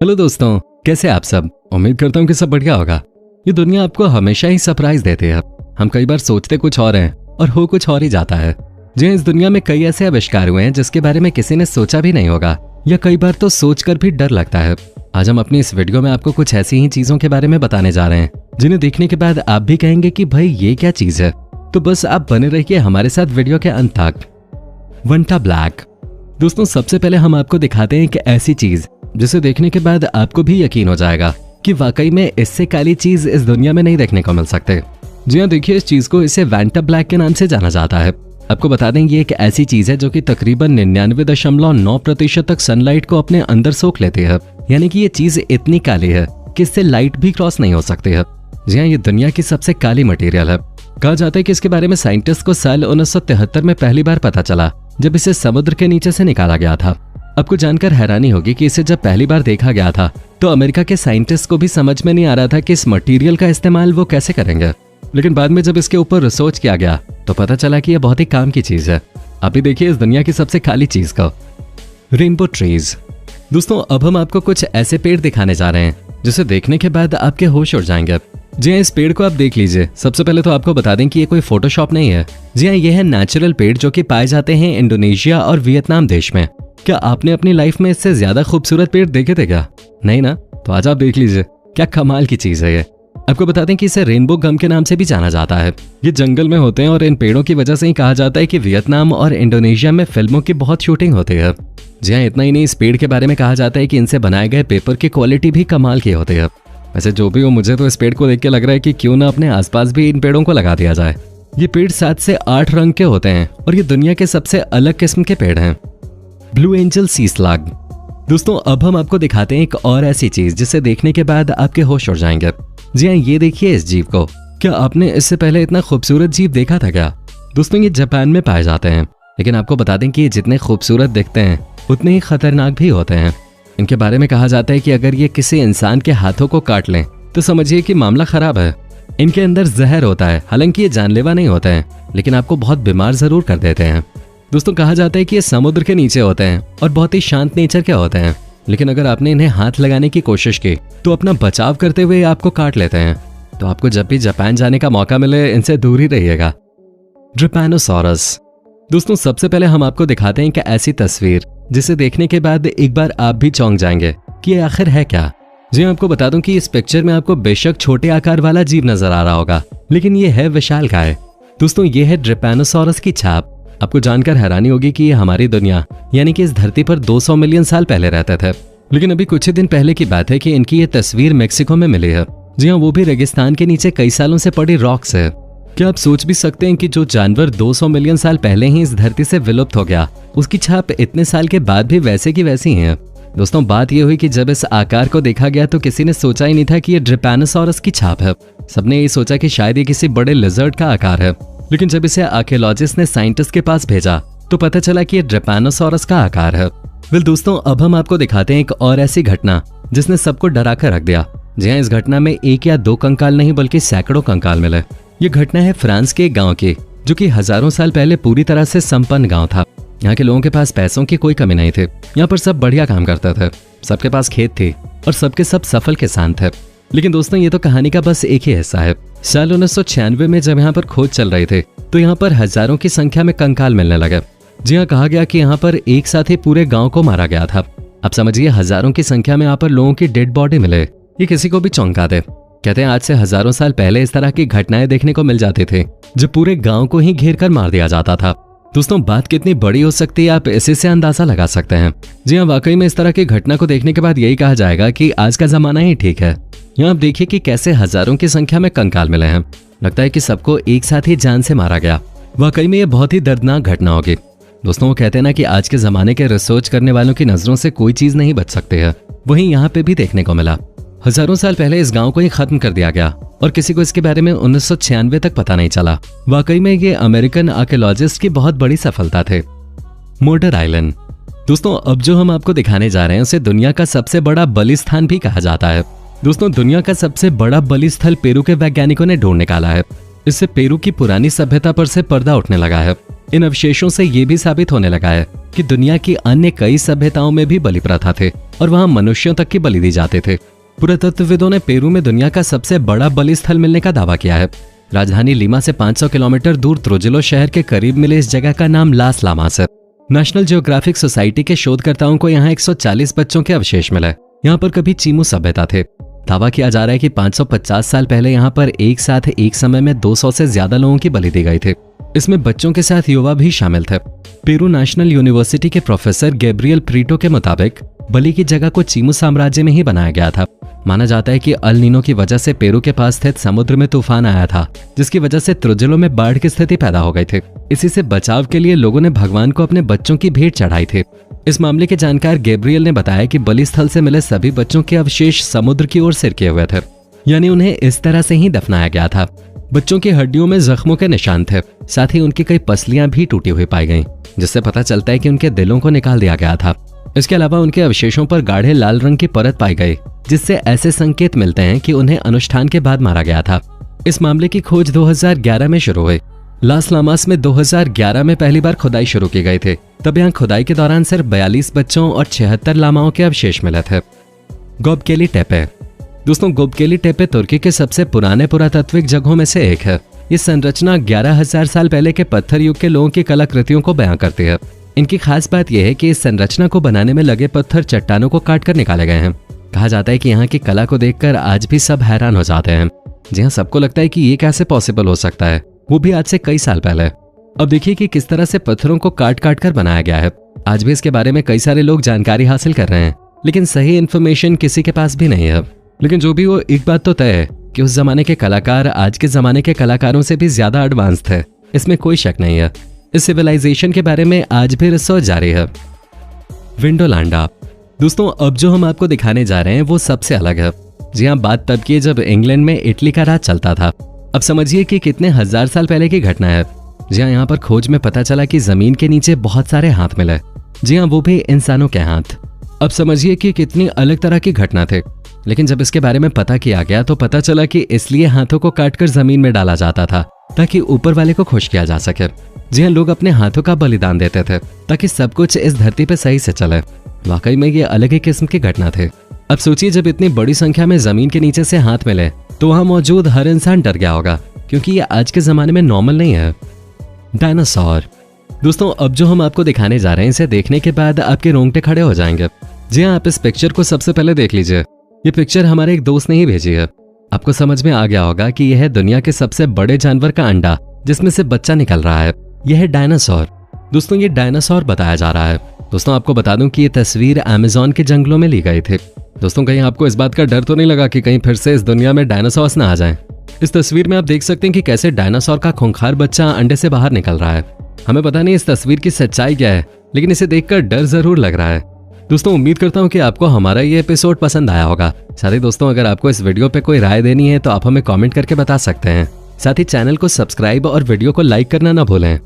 Hello दोस्तों, कैसे आप सब। उम्मीद करता हूँ कि सब बढ़िया होगा। ये दुनिया आपको हमेशा ही सरप्राइज देती है। हम कई बार सोचते कुछ और हैं और हो कुछ और ही जाता है। जी, इस दुनिया में कई ऐसे आविष्कार हुए हैं जिसके बारे में किसी ने सोचा भी नहीं होगा, या कई बार तो सोचकर भी डर लगता है। आज हम अपनी इस वीडियो में आपको कुछ ऐसी ही चीजों के बारे में बताने जा रहे हैं जिन्हें देखने के बाद आप भी कहेंगे कि भाई ये क्या चीज है। तो बस आप बने रहिए हमारे साथ वीडियो के अंत तक। वंटा ब्लैक। दोस्तों, सबसे पहले हम आपको दिखाते हैं एक ऐसी चीज जिसे देखने के बाद आपको भी यकीन हो जाएगा कि वाकई में इससे काली चीज इस दुनिया में नहीं देखने को मिल सकते। जी हाँ, देखिए, इस चीज को इसे वैंटा ब्लैक के नाम से जाना जाता है। आपको बता दें, ये एक ऐसी चीज है जो कि तकरीबन 99.9% तक सनलाइट को अपने अंदर सोख लेती है। यानी कि ये चीज इतनी काली है कि इससे लाइट भी क्रॉस नहीं हो सकती है। जी हाँ, ये दुनिया की सबसे काली मटेरियल है। कहा जाता है कि इसके बारे में साइंटिस्ट को साल 1973 में पहली बार पता चला, जब इसे समुद्र के नीचे से निकाला गया था। आपको जानकर हैरानी होगी कि इसे जब पहली बार देखा गया था तो अमेरिका के साइंटिस्ट को भी समझ में नहीं आ रहा था कि इस मटेरियल का इस्तेमाल वो कैसे करेंगे। लेकिन बाद में जब इसके ऊपर रिसर्च किया गया तो पता चला कि यह बहुत ही काम की चीज है। आप भी देखिए इस दुनिया की सबसे काली चीज को, रेनबो ट्रीज। दोस्तों, अब हम आपको कुछ ऐसे पेड़ दिखाने जा रहे हैं जिसे देखने के बाद आपके होश उड़ जाएंगे। जी हाँ, इस पेड़ को आप देख लीजिए। सबसे पहले तो आपको बता दें कि ये कोई फोटोशॉप नहीं है। जी हाँ, ये है नेचुरल पेड़ जो कि पाए जाते हैं इंडोनेशिया और वियतनाम देश में। क्या आपने अपनी लाइफ में इससे ज्यादा खूबसूरत पेड़ देखे थे क्या? नहीं ना? तो आज आप देख लीजिए, क्या कमाल की चीज है ये। आपको बता दें कि इसे रेनबो गम के नाम से भी जाना जाता है। ये जंगल में होते हैं और इन पेड़ों की वजह से ही कहा जाता है कि वियतनाम और इंडोनेशिया में फिल्मों की बहुत शूटिंग होती है। जी हाँ, इतना ही नहीं, इस पेड़ के बारे में कहा जाता है कि इनसे बनाए गए पेपर की क्वालिटी भी कमाल की होती है। वैसे जो भी हो, मुझे तो इस पेड़ को देख के लग रहा है कि क्यों ना अपने आसपास भी इन पेड़ों को लगा दिया जाए। ये पेड़ 7 से 8 रंग के होते हैं और ये दुनिया के सबसे अलग किस्म के पेड़ हैं। ब्लू एंजल सी स्लग। दोस्तों, अब हम आपको दिखाते हैं एक और ऐसी चीज जिसे देखने के बाद आपके होश उड़ जाएंगे। जी हाँ, ये देखिए इस जीव को। क्या आपने इससे पहले इतना खूबसूरत जीव देखा था क्या? दोस्तों, ये जापान में पाए जाते हैं, लेकिन आपको बता दें कि ये जितने खूबसूरत दिखते हैं उतने ही खतरनाक भी होते हैं। इनके बारे में कहा जाता है कि अगर ये किसी इंसान के हाथों को काट लें तो समझिए कि मामला खराब है। इनके अंदर जहर होता है। हालांकि ये जानलेवा नहीं होते हैं, लेकिन आपको बहुत बीमार जरूर कर देते हैं। दोस्तों, कहा जाता है कि ये समुद्र के नीचे होते हैं और बहुत ही शांत नेचर के होते हैं, लेकिन अगर आपने इन्हें हाथ लगाने की कोशिश की तो अपना बचाव करते हुए आपको काट लेते हैं। तो आपको जब भी जापान जाने का मौका मिले इनसे दूर ही रहिएगा। ड्रिपैनोसॉरस। दोस्तों, सबसे पहले हम आपको दिखाते हैं कि ऐसी तस्वीर जिसे देखने के बाद एक बार आप भी चौंक जाएंगे कि ये आखिर है क्या। जी, आपको बता दूं कि इस पिक्चर में आपको बेशक छोटे आकार वाला जीव नजर आ रहा होगा, लेकिन ये है विशालकाय। दोस्तों, ये है ड्रिपैनोसॉरस की छाप। आपको जानकर हैरानी होगी कि ये हमारी दुनिया यानी कि इस धरती पर 200 मिलियन साल पहले रहते थे। लेकिन अभी कुछ ही दिन पहले की बात है कि इनकी ये तस्वीर मेक्सिको में मिली है। जी हाँ, वो भी रेगिस्तान के नीचे कई सालों से पड़ी रॉक से। क्या आप सोच भी सकते हैं कि जो जानवर 200 मिलियन साल पहले ही इस धरती से विलुप्त हो गया, उसकी छाप इतने साल के बाद भी वैसे की वैसी है। दोस्तों, बात यह हुई कि जब इस आकार को देखा गया तो किसी ने सोचा ही नहीं था कि ये ड्रिपैनोसॉरस की छाप है। सबने ये सोचा कि शायद ये किसी बड़े लिजर्ड का आकार है। लेकिन जब इसे आर्कियोलॉजिस्ट ने साइंटिस्ट के पास भेजा तो पता चला कि ये ड्रिपैनोसॉरस का आकार है। वेल दोस्तों, अब हम आपको दिखाते हैं एक और ऐसी घटना जिसने सबको डरा कर रख दिया। जी हाँ, इस घटना में 1 या 2 कंकाल नहीं बल्कि सैकड़ों कंकाल मिले। ये घटना है फ्रांस के एक गांव की, जो कि हजारों साल पहले पूरी तरह से संपन्न गांव था। यहाँ के लोगों के पास पैसों की कोई कमी नहीं थी। यहाँ पर सब बढ़िया काम करते थे, सबके पास खेत थे और सबके सब सफल किसान थे। लेकिन दोस्तों, ये तो कहानी का बस एक ही हिस्सा है। साल 1996 में जब यहाँ पर खोज चल रही थी तो यहाँ पर हजारों की संख्या में कंकाल मिलने लगे। जी हाँ, कहा गया कि यहाँ पर एक साथ ही पूरे गांव को मारा गया था। अब समझिए, हजारों की संख्या में यहाँ पर लोगों की डेड बॉडी मिले। ये किसी को भी चौंका दे। कहते हैं आज से हजारों साल पहले इस तरह की घटनाएं देखने को मिल जाती थी, जब पूरे गांव को ही घेर कर मार दिया जाता था। दोस्तों, बात कितनी बड़ी हो सकती है आप इसी से अंदाजा लगा सकते हैं। जी हाँ, वाकई में इस तरह की घटना को देखने के बाद यही कहा जाएगा कि आज का जमाना ही ठीक है। यहाँ आप देखिए कि कैसे हजारों की संख्या में कंकाल मिले हैं। लगता है कि सबको एक साथ ही जान से मारा गया। वाकई में ये बहुत ही दर्दनाक घटना होगी। दोस्तों, वो कहते हैं ना कि आज के जमाने के रिसर्च करने वालों की नजरों से कोई चीज नहीं बच सकती है। वहीं यहाँ पे भी देखने को मिला। हजारों साल पहले इस गांव को ही खत्म कर दिया गया और किसी को इसके बारे में 1996 तक पता नहीं चला। वाकई में ये अमेरिकन आर्कियोलॉजिस्ट की बहुत बड़ी सफलता थे। Mortar island. दोस्तों, अब जो हम आपको दिखाने जा रहे हैं उसे दुनिया का सबसे बड़ा बलिस्थान भी कहा जाता है। दोस्तों, दुनिया का सबसे बड़ा बलिस्थल पेरू के वैज्ञानिकों ने ढूंढ निकाला है। इससे पेरू की पुरानी सभ्यता पर से पर्दा उठने लगा है। इन अवशेषों से ये भी साबित होने लगा है कि दुनिया की अन्य कई सभ्यताओं में भी बलि प्रथा थे और वहां मनुष्यों तक की बलि दी जाते थे। पुरातत्वविदों ने पेरू में दुनिया का सबसे बड़ा बलि स्थल मिलने का दावा किया है। राजधानी लीमा से 500 किलोमीटर दूर त्रुजिलो शहर के करीब मिले इस जगह का नाम लास लामास है। नेशनल जियोग्राफिक सोसाइटी के शोधकर्ताओं को यहाँ 140 बच्चों के अवशेष मिले। यहाँ पर कभी चीमू सभ्यता थे। दावा किया जा रहा है कि 550 साल पहले यहाँ पर एक साथ एक समय में 200 से ज्यादा लोगों की बलि दी गई थी। इसमें बच्चों के साथ युवा भी शामिल थे। पेरू नेशनल यूनिवर्सिटी के प्रोफेसर गैब्रियल प्रीटो के मुताबिक बलि की जगह को चीमू साम्राज्य में ही बनाया गया था। माना जाता है कि अल नीनो की वजह से पेरू के पास स्थित समुद्र में तूफान आया था, जिसकी वजह से त्रुजिलो में बाढ़ की स्थिति पैदा हो गई थी। इसी से बचाव के लिए लोगों ने भगवान को अपने बच्चों की भेंट चढ़ाई थी। इस मामले के जानकार गैब्रियल ने बताया कि बलि स्थल से मिले सभी बच्चों के अवशेष समुद्र की ओर सिर किए हुए थे, यानी उन्हें इस तरह से ही दफनाया गया था। बच्चों की हड्डियों में जख्मों के निशान थे, साथ ही उनकी कई पसलियां भी टूटी हुई पाई गईं, जिससे पता चलता है कि उनके दिलों को निकाल दिया गया था। इसके अलावा उनके अवशेषों पर गाढ़े लाल रंग की परत पाई गई, जिससे ऐसे संकेत मिलते हैं कि उन्हें अनुष्ठान के बाद मारा गया था। इस मामले की खोज 2011 में शुरू हुई। लास लामास में 2011 में पहली बार खुदाई शुरू की गई थी। तब यहाँ खुदाई के दौरान सिर्फ 42 बच्चों और 76 लामाओं के अवशेष मिले थे। गोबकेली टेपे। दोस्तों, गोबकेली टेपे तुर्की के सबसे पुराने पुरातात्विक जगहों में से एक है। ये संरचना 11,000 साल पहले के पत्थर युग के लोगों की कलाकृतियों को बयां करती है। इनकी खास बात यह है कि इस संरचना को बनाने में लगे पत्थर चट्टानों को काट कर निकाले गए हैं। कहा जाता है कि यहाँ की कला को देखकर आज भी सब हैरान हो जाते हैं। जी हाँ, सबको लगता है कि ये कैसे पॉसिबल हो सकता है, वो भी आज से कई साल पहले। अब देखिए कि किस तरह से पत्थरों को काट काट कर बनाया गया है। आज भी इसके बारे में कई सारे लोग जानकारी हासिल कर रहे हैं, लेकिन सही इन्फॉर्मेशन किसी के पास भी नहीं है। लेकिन जो भी हो, एक बात तो तय है कि उस जमाने के कलाकार आज के जमाने के कलाकारों से भी ज्यादा एडवांस थे, इसमें कोई शक नहीं है। इस सिविलाइजेशन के बारे में आज भी रिसर्च जारी है। विंडोलांडा। दोस्तों, अब जो हम आपको दिखाने जा रहे हैं वो सबसे अलग है। जी हाँ, बात तब की जब इंग्लैंड में इटली का राज चलता था। अब समझिए कि कितने हजार साल पहले की घटना है। जी हाँ, यहाँ पर खोज में पता चला कि जमीन के नीचे बहुत सारे हाथ मिले। जी हाँ, वो भी इंसानों के हाथ। अब समझिए कि कितनी अलग तरह की घटना थे। लेकिन जब इसके बारे में पता किया गया तो पता चला कि इसलिए हाथों को काटकर जमीन में डाला जाता था ताकि ऊपर वाले को खुश किया जा सके। जी हाँ, लोग अपने हाथों का बलिदान देते थे ताकि सब कुछ इस धरती पे सही से चले। वाकई में ये अलग ही किस्म की घटना थे। अब सोचिए, जब इतनी बड़ी संख्या में जमीन के नीचे से हाथ मिले तो वहां मौजूद हर इंसान डर गया होगा, क्योंकि ये आज के जमाने में नॉर्मल नहीं है। डायनासोर। दोस्तों, अब जो हम आपको दिखाने जा रहे हैं, इसे देखने के बाद आपके रोंगटे खड़े हो जाएंगे। जी हाँ, आप इस पिक्चर को सबसे पहले देख लीजिए। ये पिक्चर हमारे एक दोस्त ने ही भेजी है। आपको समझ में आ गया होगा कि यह है दुनिया के सबसे बड़े जानवर का अंडा, जिसमें से बच्चा निकल रहा है। यह है डायनासोर। दोस्तों, ये डायनासोर बताया जा रहा है। दोस्तों, आपको बता दूं कि ये तस्वीर अमेज़न के जंगलों में ली गई थी। दोस्तों, कहीं आपको इस बात का डर तो नहीं लगा कि कहीं फिर से इस दुनिया में डायनासोर्स ना आ जाएं? इस तस्वीर में आप देख सकते हैं कि कैसे डायनासोर का खूंखार बच्चा अंडे से बाहर निकल रहा है। हमें पता नहीं इस तस्वीर की सच्चाई क्या है, लेकिन इसे देखकर डर जरूर लग रहा है। दोस्तों, उम्मीद करता हूँ कि आपको हमारा ये एपिसोड पसंद आया होगा। साथ ही दोस्तों, अगर आपको इस वीडियो पे कोई राय देनी है तो आप हमें कमेंट करके बता सकते हैं। साथ ही चैनल को सब्सक्राइब और वीडियो को लाइक करना ना भूलें।